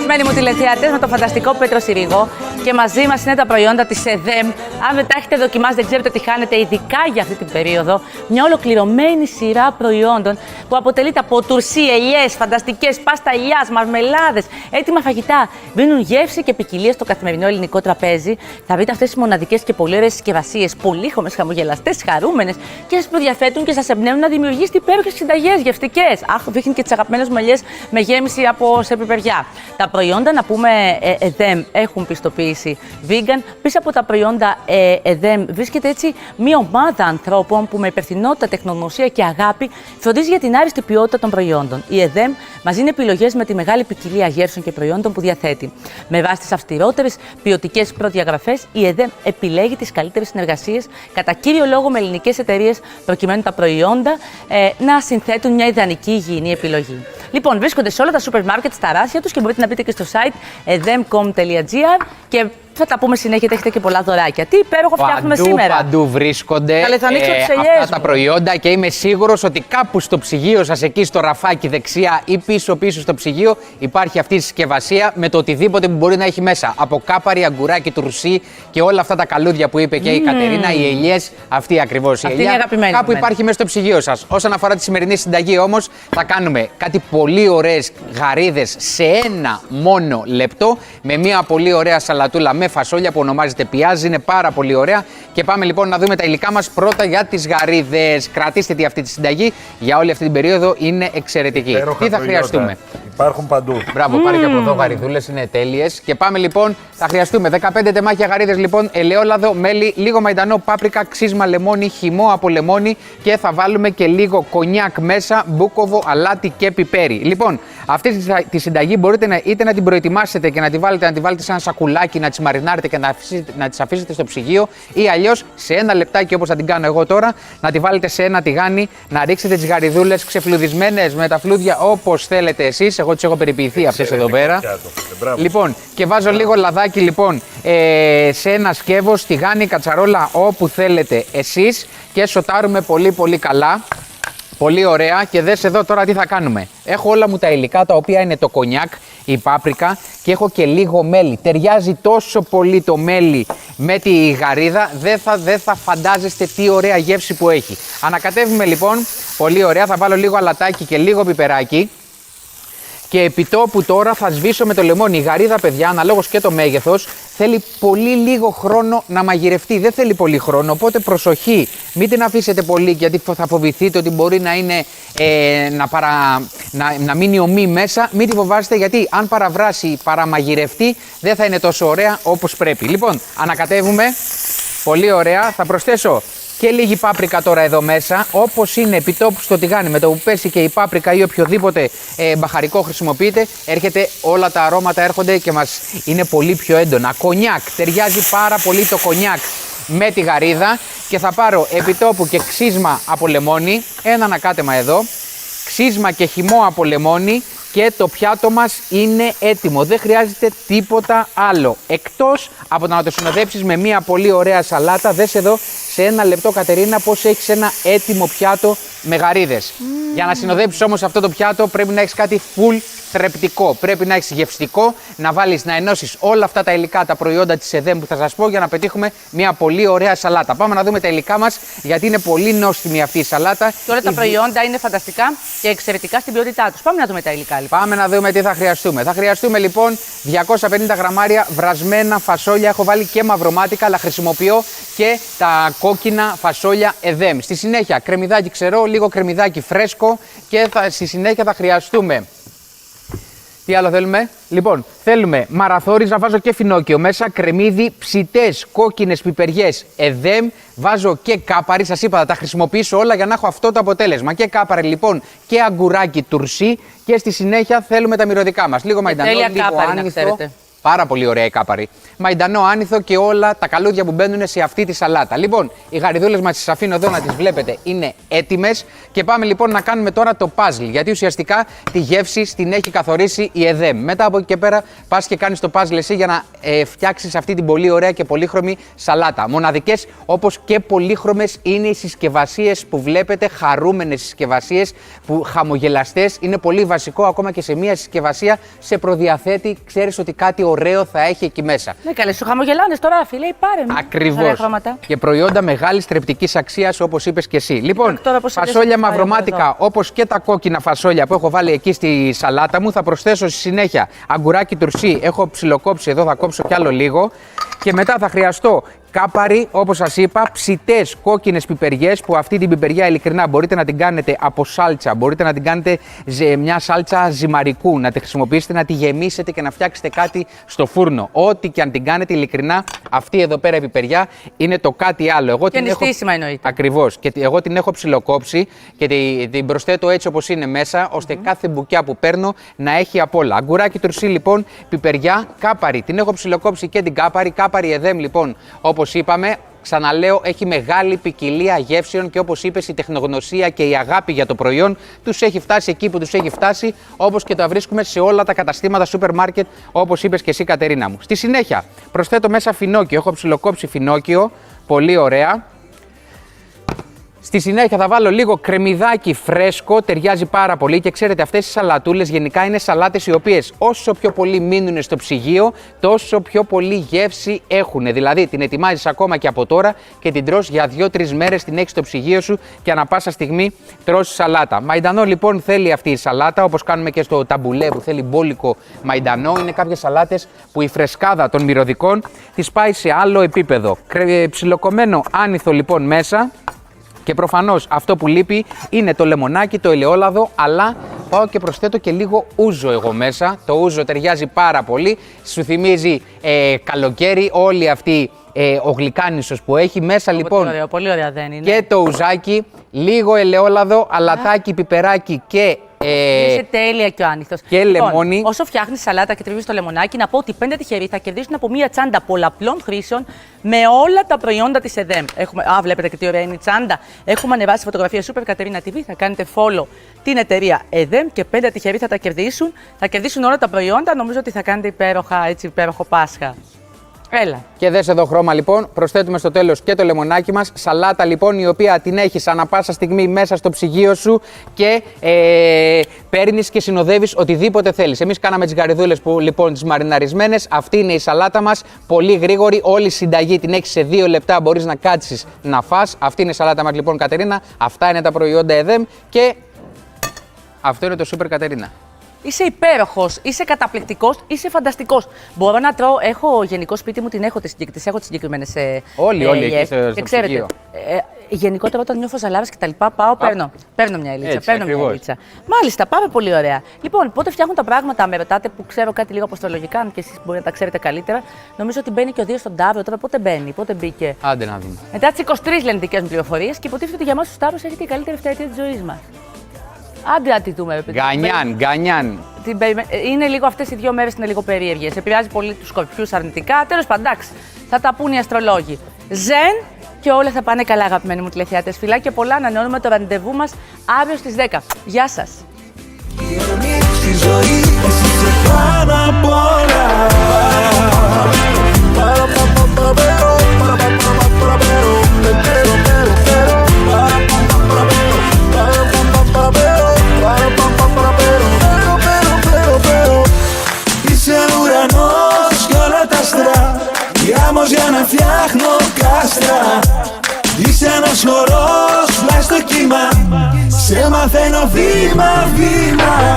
Αγαπημένοι μου τηλεθεατές, με το φανταστικό Πέτρο Συρίγο και μαζί μας είναι τα προϊόντα της ΕΔΕΜ. Αν δεν τα έχετε δοκιμάσει, δεν ξέρετε τι χάνετε, ειδικά για αυτή την περίοδο. Μια ολοκληρωμένη σειρά προϊόντων που αποτελείται από τουρσί, ελιές, φανταστικές, πάστα ελιάς, μαρμελάδες, έτοιμα φαγητά. Δίνουν γεύση και ποικιλία στο καθημερινό ελληνικό τραπέζι. Θα βρείτε αυτές τις μοναδικές και πολύ ωραίες συσκευασίες, πολύχρωμες, χαμογελαστές, χαρούμενες και σας προδιαθέτουν και σας εμπνέουν να δημιουργήσετε υπέροχες συνταγές γευστικές. Αχ, δείχνει και τις αγαπημένες μου ελιές με γέμιση από σεπιπεριά. Τα προϊόντα, να πούμε, ΕΔΕΜ έχουν πιστοποίηση vegan. Πίσω από τα προϊόντα ΕΔΕΜ βρίσκεται έτσι μια ομάδα ανθρώπων που με υπευθυνότητα, τεχνογνωσία και αγάπη φροντίζει για την άριστη ποιότητα των προϊόντων. Η ΕΔΕΜ μας δίνει επιλογές με τη μεγάλη ποικιλία γεύσεων και προϊόντων που διαθέτει. Με βάση τις αυστηρότερες ποιοτικές προδιαγραφές, η ΕΔΕΜ επιλέγει τις καλύτερες συνεργασίες, κατά κύριο λόγο με ελληνικές εταιρείες, προκειμένου τα προϊόντα να συνθέτουν μια ιδανική υγιεινή επιλογή. Λοιπόν, βρίσκονται σε όλα τα σούπερ μάρκετ, στα ράσια τους και μπορείτε να μπείτε και στο site edem.com.gr και θα τα πούμε συνέχεια, έχετε και πολλά δωράκια. Τι υπέροχο φτιάχνουμε σήμερα. Παντού βρίσκονται αυτά τα προϊόντα και είμαι σίγουρος ότι κάπου στο ψυγείο σας, εκεί στο ραφάκι δεξιά ή πίσω στο ψυγείο, υπάρχει αυτή η συσκευασία με το οτιδήποτε που μπορεί να έχει μέσα. Από κάπαρι, αγκουράκι, τουρσί και όλα αυτά τα καλούδια που είπε και η Κατερίνα, οι ελιές, αυτή ακριβώς η ελιά. Κάπου υπάρχει μέσα στο ψυγείο σας. Όσον αφορά τη σημερινή συνταγή όμως, θα κάνουμε κάτι πολύ ωραίες γαρίδες σε ένα μόνο λεπτό με μια πολύ ωραία σαλατούλα με φασόλια που ονομάζεται πιάζ, είναι πάρα πολύ ωραία. Και πάμε λοιπόν να δούμε τα υλικά μας πρώτα για τις γαρίδες. Κρατήστε τη αυτή τη συνταγή, για όλη αυτή την περίοδο είναι εξαιρετική. Τι θα χρειαστούμε? Υπάρχουν παντού. Μπράβο, πάρε και από εδώ γαριδούλες, είναι τέλειες. Και πάμε λοιπόν, θα χρειαστούμε 15 τεμάχια γαρίδες λοιπόν, ελαιόλαδο, μέλι, λίγο μαϊντανό, πάπρικα, ξύσμα λεμόνι, χυμό από λεμόνι και θα βάλουμε και λίγο κονιάκ μέσα, μπούκοβο, αλάτι και πιπέρι. Λοιπόν, αυτή τη συνταγή μπορείτε είτε να την προετοιμάσετε και να τη βάλετε σε ένα σακουλάκι, να τις μαρινάρετε και να τις αφήσετε στο ψυγείο, ή αλλιώς σε ένα λεπτάκι όπως θα την κάνω εγώ τώρα, να τη βάλετε σε ένα τηγάνι, να ρίξετε τις γαριδούλες ξεφλουδισμένες με τα φλούδια όπως θέλετε εσείς. Εγώ τις έχω περιποιηθεί αυτές εδώ πέρα. Λοιπόν, και βάζω λίγο λαδάκι λοιπόν σε ένα σκεύος, τηγάνι, κατσαρόλα, όπου θέλετε εσείς και σοτάρουμε πολύ πολύ καλά. Πολύ ωραία, και δες εδώ τώρα τι θα κάνουμε. Έχω όλα μου τα υλικά, τα οποία είναι το κονιάκ, η πάπρικα και έχω και λίγο μέλι. Ταιριάζει τόσο πολύ το μέλι με τη γαρίδα, δεν θα φαντάζεστε τι ωραία γεύση που έχει. Ανακατεύουμε λοιπόν, πολύ ωραία, θα βάλω λίγο αλατάκι και λίγο πιπεράκι. Και επιτόπου τώρα θα σβήσω με το λεμόνι. Η γαρίδα, παιδιά, αναλόγως και το μέγεθος, θέλει πολύ λίγο χρόνο να μαγειρευτεί. Δεν θέλει πολύ χρόνο, οπότε προσοχή. Μην την αφήσετε πολύ, γιατί θα φοβηθείτε ότι μπορεί να είναι να μείνει ομή μέσα. Μην τη φοβάστε, γιατί αν παραβράσει, παραμαγειρευτεί, δεν θα είναι τόσο ωραία όπως πρέπει. Λοιπόν, ανακατεύουμε. Πολύ ωραία. Θα προσθέσω και λίγη πάπρικα τώρα εδώ μέσα, όπως είναι επιτόπου στο τηγάνι. Με το που πέσει και η πάπρικα ή οποιοδήποτε μπαχαρικό χρησιμοποιείτε, έρχεται, όλα τα αρώματα έρχονται και μας είναι πολύ πιο έντονα. Κονιάκ, ταιριάζει πάρα πολύ το κονιάκ με τη γαρίδα. Και θα πάρω επιτόπου και ξύσμα από λεμόνι, ένα ανακάτεμα εδώ, ξύσμα και χυμό από λεμόνι. Και το πιάτο μας είναι έτοιμο. Δεν χρειάζεται τίποτα άλλο. Εκτός από να το συνοδέψεις με μια πολύ ωραία σαλάτα. Δες εδώ σε ένα λεπτό, Κατερίνα, πώς έχεις ένα έτοιμο πιάτο με γαρίδες. Για να συνοδέψεις όμως αυτό το πιάτο πρέπει να έχεις κάτι full θρεπτικό. Πρέπει να έχεις γευστικό, να ενώσεις όλα αυτά τα υλικά, τα προϊόντα της ΕΔΕΜ που θα σας πω, για να πετύχουμε μια πολύ ωραία σαλάτα. Πάμε να δούμε τα υλικά μας, γιατί είναι πολύ νόστιμη αυτή η σαλάτα. Τώρα τα προϊόντα είναι φανταστικά και εξαιρετικά στην ποιότητά τους. Πάμε να δούμε τα υλικά λοιπόν. Πάμε να δούμε τι θα χρειαστούμε. Θα χρειαστούμε λοιπόν 250 γραμμάρια βρασμένα φασόλια. Έχω βάλει και μαυρομάτικα, αλλά χρησιμοποιώ και τα κόκκινα φασόλια ΕΔΕΜ. Στη συνέχεια κρεμμυδάκι ξερό, λίγο κρεμμυδάκι φρέσκο και στη συνέχεια θα χρειαστούμε. Τι άλλο θέλουμε? Λοιπόν, θέλουμε μαραθόριζα, βάζω και φινόκιο μέσα, κρεμμύδι, ψητές κόκκινες πιπεριές ΕΔΕΜ, βάζω και κάπαρι, σας είπα θα τα χρησιμοποιήσω όλα για να έχω αυτό το αποτέλεσμα. Και κάπαρι λοιπόν και αγκουράκι τουρσί, και στη συνέχεια θέλουμε τα μυρωδικά μας. Λίγο μαϊντανό, λίγο άνηθο. Πάρα πολύ ωραία η κάπαρη. Μαϊντανό άνηθο και όλα τα καλούδια που μπαίνουν σε αυτή τη σαλάτα. Λοιπόν, οι γαριδούλες μας τις αφήνω εδώ να τις βλέπετε, είναι έτοιμες. Και πάμε λοιπόν να κάνουμε τώρα το παζλ. Γιατί ουσιαστικά τη γεύση την έχει καθορίσει η ΕΔΕΜ. Μετά από εκεί και πέρα πας και κάνεις το παζλ εσύ για να φτιάξεις αυτή την πολύ ωραία και πολύχρωμη σαλάτα. Μοναδικές όπως και πολύχρωμες είναι οι συσκευασίες που βλέπετε, χαρούμενες συσκευασίες, που χαμογελαστές. Είναι πολύ βασικό ακόμα και σε μια συσκευασία σε προδιαθέτει, ξέρεις ότι κάτι ωραίο θα έχει εκεί μέσα. Ναι, καλέ, σου χαμογελάνε τώρα, φίλε, πάρε μου. Ακριβώς. Και προϊόντα μεγάλης θρεπτικής αξίας, όπως είπες και εσύ. Λοιπόν, φασόλια μαυρομάτικα, όπως και τα κόκκινα φασόλια που έχω βάλει εκεί στη σαλάτα μου. Θα προσθέσω στη συνέχεια αγκουράκι τουρσί. Έχω ψιλοκόψει εδώ, θα κόψω κι άλλο λίγο. Και μετά θα χρειαστώ κάπαρη, όπως σας είπα, ψητές κόκκινες πιπεριές, που αυτή την πιπεριά ειλικρινά μπορείτε να την κάνετε από σάλτσα, μπορείτε να την κάνετε μια σάλτσα ζυμαρικού, να τη χρησιμοποιήσετε, να τη γεμίσετε και να φτιάξετε κάτι στο φούρνο. Ό,τι και αν την κάνετε, ειλικρινά, αυτή εδώ πέρα η πιπεριά είναι το κάτι άλλο. Εγώ και νηστίσιμα εννοείται. Ακριβώς. Και εγώ την έχω ψιλοκόψει και την προσθέτω έτσι όπως είναι μέσα, ώστε κάθε μπουκιά που παίρνω να έχει απ' όλα. Αγκουράκι τουρσί λοιπόν, πιπεριά, κάπαρη. Την έχω ψιλοκόψει και την κάπαρη. Κάπαρη ΕΔΕΜ λοιπόν, όπως είπαμε, ξαναλέω, έχει μεγάλη ποικιλία γεύσεων και όπως είπες, η τεχνογνωσία και η αγάπη για το προϊόν τους έχει φτάσει εκεί που τους έχει φτάσει, όπως και τα βρίσκουμε σε όλα τα καταστήματα σούπερ μάρκετ, όπως είπες και εσύ, Κατερίνα μου. Στη συνέχεια, προσθέτω μέσα φινόκιο. Έχω ψιλοκόψει φινόκιο, πολύ ωραία. Στη συνέχεια θα βάλω λίγο κρεμμυδάκι φρέσκο, ταιριάζει πάρα πολύ και ξέρετε αυτές οι σαλατούλες γενικά είναι σαλάτες οι οποίες όσο πιο πολύ μείνουν στο ψυγείο τόσο πιο πολύ γεύση έχουν. Δηλαδή την ετοιμάζεις ακόμα και από τώρα και την τρως για 2-3 μέρες, την έχεις στο ψυγείο σου και ανά πάσα στιγμή τρως σαλάτα. Μαϊντανό λοιπόν θέλει αυτή η σαλάτα, όπως κάνουμε και στο ταμπουλέ που θέλει μπόλικο μαϊντανό. Είναι κάποιες σαλάτες που η φρεσκάδα των μυρωδικών τις πάει σε άλλο επίπεδο. Ψιλοκομμένο άνηθο λοιπόν μέσα. Και προφανώς αυτό που λείπει είναι το λεμονάκι, το ελαιόλαδο, αλλά πάω και προσθέτω και λίγο ούζο εγώ μέσα. Το ούζο ταιριάζει πάρα πολύ, σου θυμίζει καλοκαίρι, όλη αυτή ο γλυκάνισος που έχει μέσα λοιπόν. Πολύ ωραία δεν είναι. Και το ουζάκι, λίγο ελαιόλαδο, αλατάκι, πιπεράκι και είσαι τέλεια και ο άνηθος. Και λεμόνι. Λοιπόν, όσο φτιάχνεις σαλάτα και τριβείς το λεμονάκι, να πω ότι 5 τυχεροί θα κερδίσουν από μία τσάντα πολλαπλών χρήσεων με όλα τα προϊόντα της ΕΔΕΜ. Βλέπετε και τι ωραία είναι η τσάντα. Έχουμε ανεβάσει φωτογραφία Super Κατερίνα TV. Θα κάνετε follow την εταιρεία ΕΔΕΜ και 5 τυχεροί θα τα κερδίσουν. Θα κερδίσουν όλα τα προϊόντα. Νομίζω ότι θα κάνετε υπέροχο Πάσχα. Έλα. Και δες εδώ χρώμα λοιπόν, προσθέτουμε στο τέλος και το λεμονάκι μας. Σαλάτα λοιπόν η οποία την έχεις ανά πάσα στιγμή μέσα στο ψυγείο σου και παίρνεις και συνοδεύεις οτιδήποτε θέλεις. Εμείς κάναμε τις γαριδούλες που λοιπόν τις μαριναρισμένες. Αυτή είναι η σαλάτα μας, πολύ γρήγορη, όλη η συνταγή την έχεις σε 2 λεπτά, μπορείς να κάτσεις να φας. Αυτή είναι η σαλάτα μας λοιπόν, Κατερίνα, αυτά είναι τα προϊόντα ΕΔΕΜ και αυτό είναι το Super Κατερίνα. Είσαι υπέροχος, είσαι καταπληκτικός, είσαι φανταστικός. Μπορώ να τρώω, έχω γενικό σπίτι μου, τις έχω τις συγκεκριμένες όλοι εκεί στο ξέρετε, γενικότερα όταν νιώθω ζαλάρες και τα λοιπά, παίρνω μια ελίτσα. Μάλιστα, πάμε πολύ ωραία. Λοιπόν, πότε φτιάχνουν τα πράγματα, με ρωτάτε, που ξέρω κάτι λίγο αποστρολογικά, αν και εσείς μπορεί να τα ξέρετε καλύτερα. Νομίζω ότι μπαίνει και ο Δίας στον Ταύρο, τώρα πότε μπαίνει, πότε μπήκε. Άντε να δούμε. Μετά τις 23 λένε δικές μου πληροφορίες και υποτίθεται ότι για εμάς ο Ταύρος έχετε η καλύτερη ευταετία της ζωής μας. Άντε να τη δούμε. Γκανιάν. Είναι λίγο αυτές οι 2 μέρες είναι λίγο περίεργες. Επηρεάζει πολύ τους Σκορπιούς αρνητικά. Τέλος πάντων, εντάξει, θα τα πούν οι αστρολόγοι. Ζεν και όλα θα πάνε καλά, αγαπημένοι μου τηλεθεατές. Φιλάκια πολλά, ανανεώνουμε το ραντεβού μας αύριο στις 10. Γεια σας. Είσαι ουρανός κι όλα τα άστρα, γάμος για να φτιάχνω κάστρα. Είσαι ένας χορός, πλάι στο κύμα, σε μαθαίνω βήμα-βήμα.